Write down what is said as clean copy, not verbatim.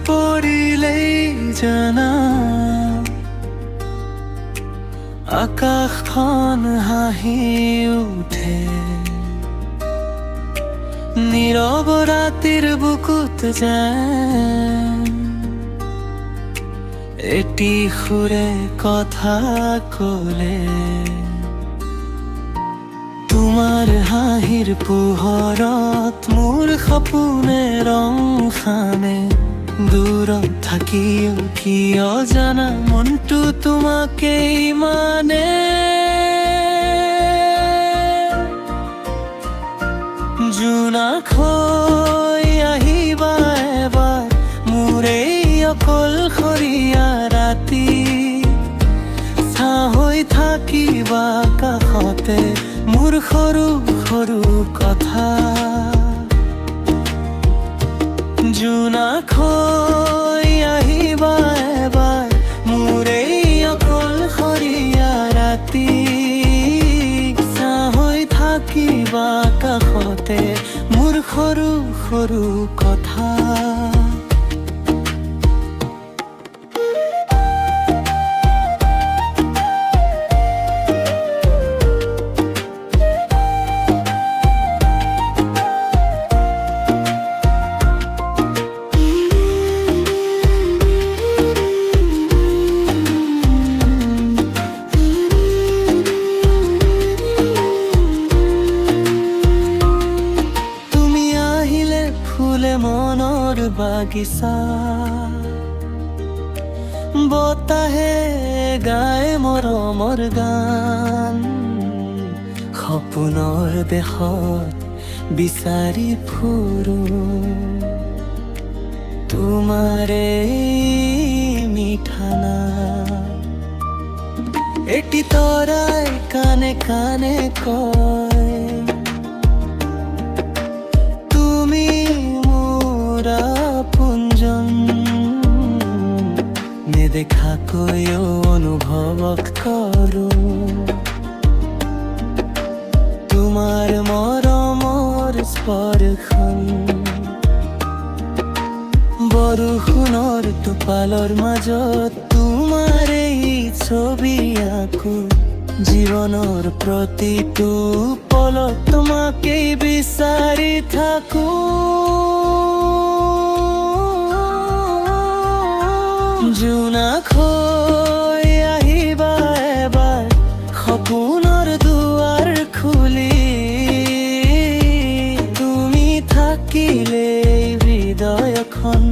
পৰিলেই জানা আকাশখন হাঁহি উঠে নীৰৱ ৰাতিৰ বুকুত যেন এটি সুৰে কথা ক'লে তোমাৰ হাঁহিৰ পোহৰত মোৰ সপোনে ৰং সানে দূৰত থাকিও কিয় জানা মনটো তোমাকেই মানে জোনাককৈ আহিবা এবাৰ মোৰ এই অকলশৰীয়া ৰাতি ছাঁ হৈ থাকিবা কাষতে মোৰ সৰু সৰু কথা জোনাককৈ আহিবা এবাৰ মোৰ এই অকলশৰীয়া ৰাতি ছাঁ হৈ থাকিবা কাষতে মোৰ সৰু সৰু কথা মনৰ বাগিচা বতাহে গায় মৰমৰ গান সপোনৰ দেশত বিচাৰি ফুৰো তোমাৰে মিঠা নাম এটি তৰাই কানে কানে কয় নেদেখাকৈও অনুভৱ কৰো তোমাৰ মৰমৰ স্পৰ্শন বৰষুণৰ টোপালৰ মাজত তোমাৰ এই ছবি আঁকো জীৱনৰ প্ৰতিটো পলত তোমাকেই বিচাৰি থাকো জোনাককৈ আহিবা এবাৰ সপোনৰ দুৱাৰ খুলি তুমি থাকিলে হৃদয়খন